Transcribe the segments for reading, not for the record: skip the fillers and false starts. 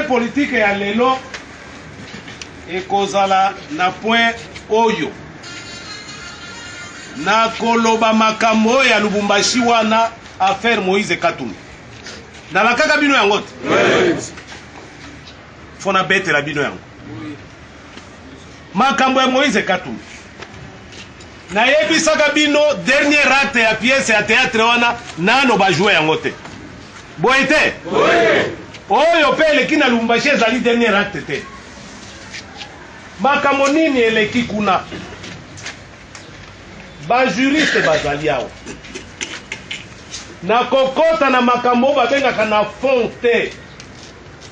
scène politique ya lelo ekozala na point oyo na koloba makambo ya Lubumbashi wana affaire Moïse Katumbi nalakaka bino yango te fona betela bino yango makambo ya Moïse Katumbi nayebisaka bino dernier acte ya pièce ya théâtre wana nano bajouer yango te boye te oyo pe eleki na Lubumbashi ezali dernier acte te makambo nini eleki kuna bajuriste bazali awa na kokota na makambo babengaka na fond te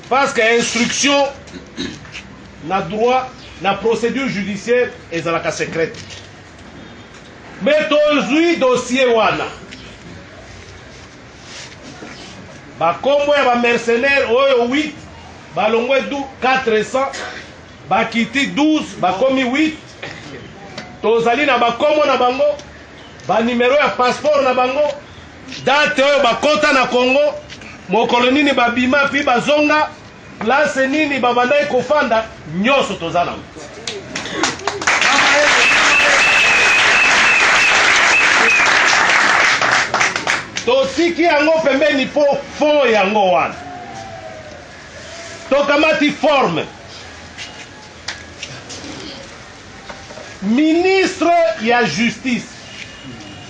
parce que instruction na droit na procédure judiciaire ezalaka secrète mais tozwi dossier wana bakombo ya bamercenaire oyo 8 balongwe 400 bakiti 12 bakomi 8 tozali na bakombo na bango banimero ya passeport na bango date oyo bakota na Congo mokolo nini babima pi bazonga place nini babandai kofanda nyonso tozana tosiki yango pembeni po fond yango wana tokamati forme ministre ya justice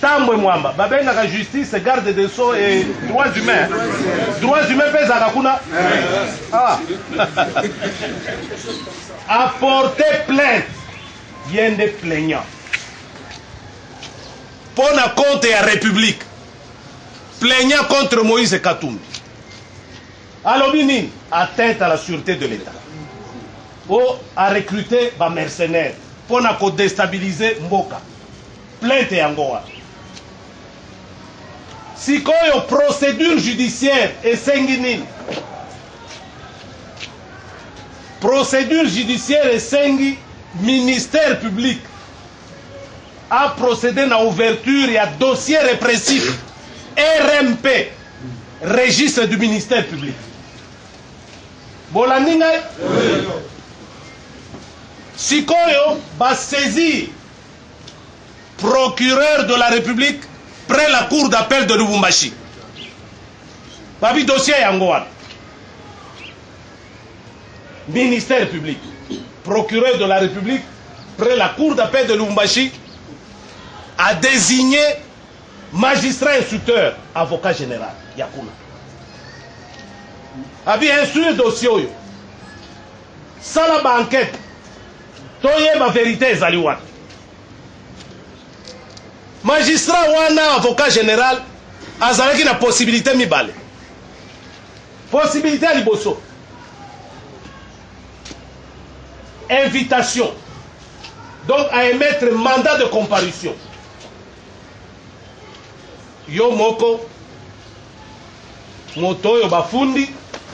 Tambwe Mwamba babengaka justice garde des sceaux et droits humains pezaka kuna apporter plainte yende plaignant pour na compte ya république plaignant contre Moïse Katumbi alobi nini atteinte à la sûreté de l'État pour à recruter ba mercenaires pour na ko déstabiliser mboka plainte yango wana sikoyo procédure judiciaire esengi nini procédure judiciaire esengi ministère public a procédé na ouverture ya dossier répressif RMP registre du ministère public bolandi ngai sikoyo basaisir procureur de la République près la cour d'appel de Lubumbashi babi dossier yango wana ministère public procureur de la République près la cour d'appel de Lubumbashi a désigné magistrat instructeur avocat général yakuna abi instruire dossier oyo sala ba enquête toyeba vérité ezali wana magistrat wana avocat général azalaki na possibilité mibale possibilité ya liboso invitation donc à émettre mandat de comparution yo moko moto oyo bafundi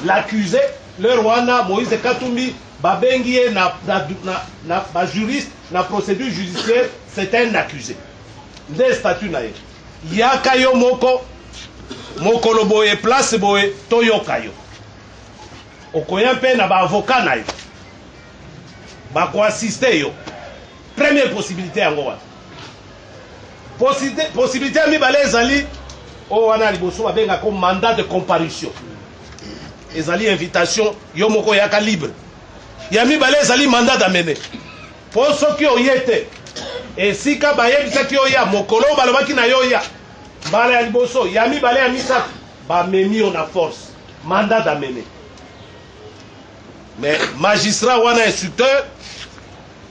l'accusé leur wana Moïse Katumbi babengi ye na juriste na procédure judiciaire c'est un accusé nde statut na ye yaka yo moko mokolo boye place boye toyoka yo okoya mpe na baavocat na yo bakoassiste yo première possibilité yango wana possibilité ya mibale ezali oyo wana liboso babengaka mandat de comparution ezali invitation yo moko yaka libre ya mibale ezali mandat d'amener po soki oye te esika bayebisaki oya mokolo balobaki na yo ya mbala ya liboso ya mibale ya misato bamemi yo na force mandat d'amener mais magistrat wana instructeur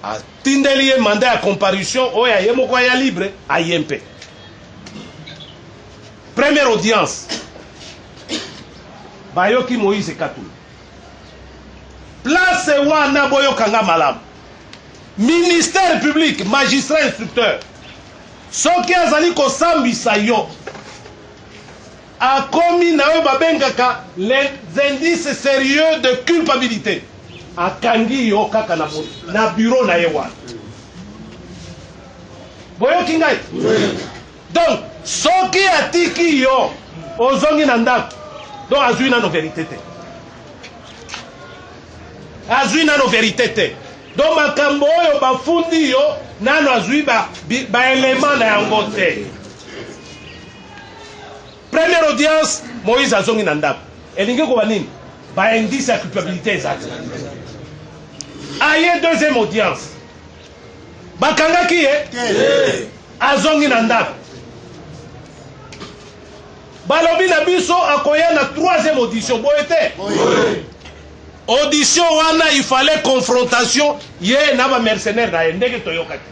atindeli ye mandat ya comparution oyo aye moko aya libre aye mpe première audience bayoki Moïse Katumbi place wana boyokanga malamu ministère public magistrat instructeur soki azali kosambisa yo akomi na yo babengaka les indices sérieux de culpabilité akangi yo kaka na bureau na ye wana boyoki ngai donc soki atiki yo ozongi na ndako donc azwi nano vérité te azwi nano vérité te. Donc makambo oyo bafundi yo nano azwi ba élément na yango te. Première audience, Moïse azongi na ndako. Elingi ko banini? Ba indice ya culpabilité exacte. Aye deuxième audience. Bakanga ki azongi na ndako. Balobi na biso akoya na troisième audition. Boyete. Audition wana il fallait confrontation ye na ba mercenaire na ndenge toyokaki.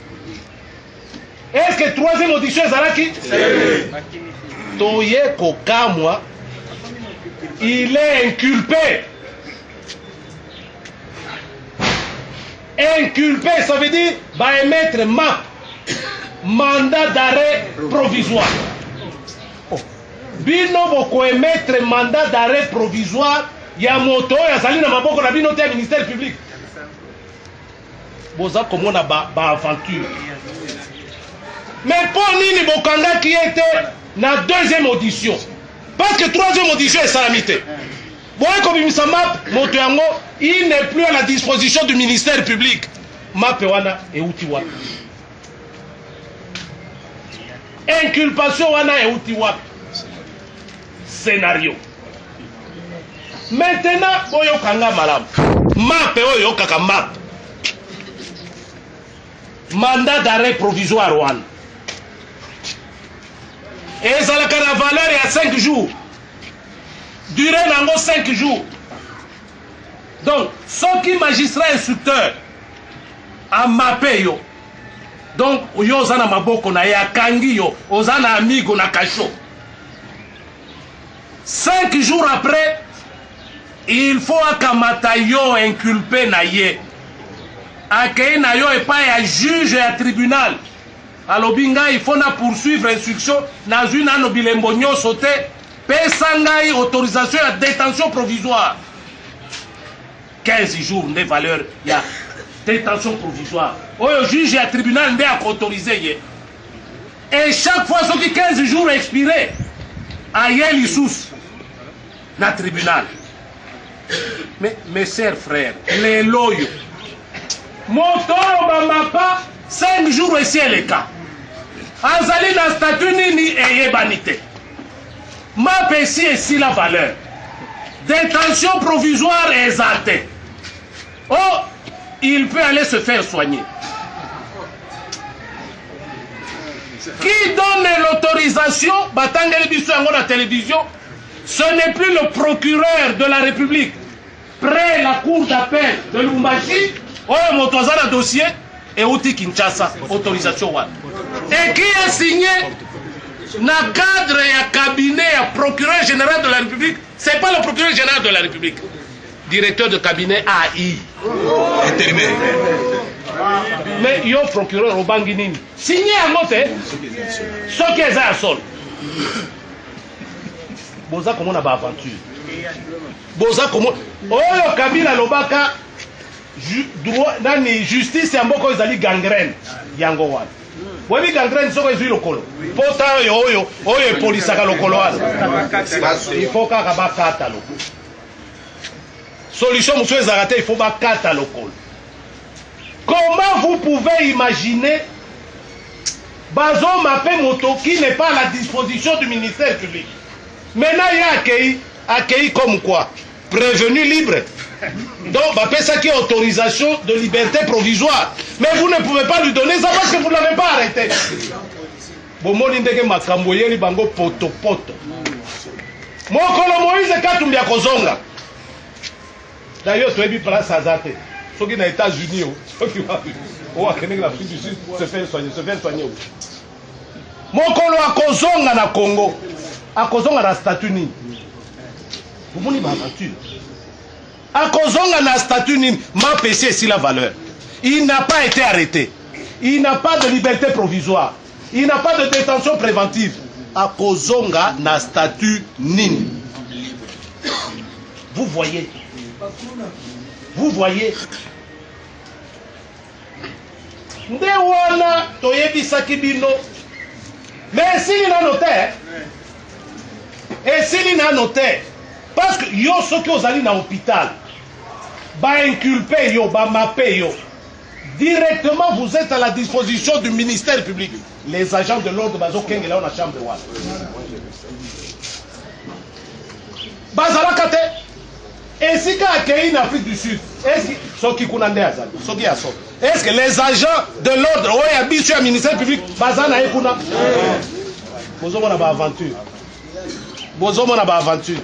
Est-ce que troisième audition ezalaki? Toye kokamwa, il est inculpé. Inculpé, ça veut dire va émettre mandat d'arrêt provisoire. Bino boko émettre mandat d'arrêt provisoire ya moto ya zali na maboko na bino te ministère public. Boza komona ba aventure. Mais pour nini bokanga qui était na deuxième audition? Parce que troisième audition est salamité. Bon, comme il map, moto yango, il n'est plus à la disposition du ministère public. Map wana et outi wana. Inculpation wana et outi wana. Scénario. Maintenant, boyo kanga malam. Map oyo kaka map. Mandat d'arrêt provisoire wana. Et ça a la valeur il y a 5 jours. Durée nango 5 jours. Donc, ceux qui magistrat instructeur a mappé yo. Donc, yo zana maboko na ya kangi yo, ozana amigo na kacho. 5 jours après, il faut akamata yo inculpé na ye. Akei na yo et pas ya juge et à tribunal. Alobinga il faut na poursuivre instruction na une ano bilembo nyoso te pesangai autorisation à détention provisoire 15 jours de valeur ya détention provisoire oyo juge ya tribunal nde a autorisé ye et chaque fois ce qui 15 jours expiré aye lisusu na tribunal mais mes chers frères les loyo moto bamapa 5 jours ici est le cas. Azali na statut nini eyebanite. Ma pesi ici la valeur. Détention provisoire exaltée. Oh, il peut aller se faire soigner. Qui donne l'autorisation, batangeli biso yango na télévision, ce n'est plus le procureur de la République. Près la cour d'appel de Lubumbashi, oyo moto aza na dossier et outi Kinshasa, autorisation one. Et qui a signé na cadre et cabinet et procureur général de la République, c'est pas le procureur général de la République, directeur de cabinet AI. Intérimaire. Mais yo procureur Obanginini, signé à moté, ce qui est à sol. Boza comment on a aventure. Boza comment. Oh Kabila Lobaka. Nani justice ya mboko ezali gangrène yango wana bobi gangrène soko ezwi lokolo pota oyo epolisaka lokolo wana il faut kaka bakata lokolo solution mosusu ezalaka te il faut bakata lokolo. Comment vous pouvez imaginer bazo mape moto qui n'est pas à la disposition du ministère public? Maintenant il y a accueilli comme quoi prévenu libre. Donc, ça qui est autorisation de liberté provisoire. Mais vous ne pouvez pas lui donner ça parce que vous ne l'avez pas arrêté. Bomoni ndeke makambo yeli bango poto poto. Mokolo Moïse Katumbi akozonga. D'ailleurs, tu as vu place à Zate. Ceux qui sont aux États-Unis, ceux qui vont à l'Afrique du Sud se faire soigner. Mokolo akozonga na Congo. Akozonga na États-Unis. Vous voyez ma aventure. Akozonga na statut nini, ma PC ici la valeur. Il n'a pas été arrêté. Il n'a pas de liberté provisoire. Il n'a pas de détention préventive. Akozonga na statut nini. Vous voyez. Vous voyez. Nde wana toyebisaki bino. Mais s'il n'a noté. Et s'il n'a noté. Parce que yo soki ozali na hôpital. ba inculper yo, ba mapper yo. Directement, vous êtes à la disposition du ministère public. Les agents de l'ordre, bazo kenge là, on a chambre de wala. Bazala kate. Et si quand en Afrique du Sud, est-ce que les agents de l'ordre, ou habitués au ministère public, bazana ekuna? Bozo mona ba aventure. Bozo mona ba aventure.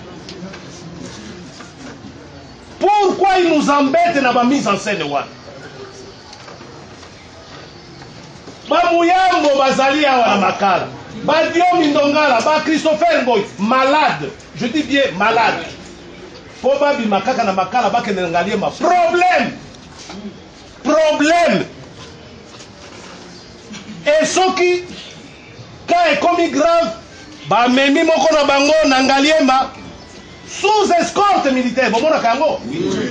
Pourquoi ils nous embêtent dans la mise en scène? Bamuyambo bazali awa na makala. Badio Mindongala, ba Christopher Ngoy, malade. Je dis bien malade. Pour babi makaka na makala ba ke ngalie ma problème. Problème. Et ceux qui quand est commis grave, ba memi moko na bango na ngalie ma sous escorte militaire. Bon na kango.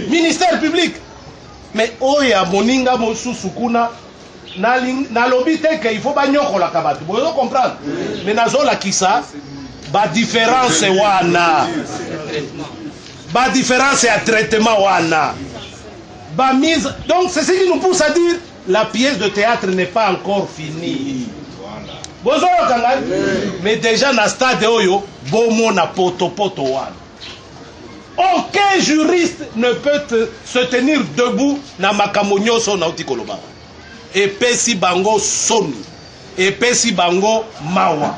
Ministère public. Mais oya moninga mo susukuna na lobby te il faut ba nyokola kabatu. Vous comprendre? Mais nazola kisa ba différence wana. Ba différence à traitement wana. Ba mise. Donc c'est ce qui nous pousse à dire la pièce de théâtre n'est pas encore finie. Bozolo kangani? Mais déjà na stade oyo bomo na poto wana. Aucun juriste ne peut se tenir debout na makamonyo so na utikoloba. Et pesi bango soni. Et pesi bango mawa.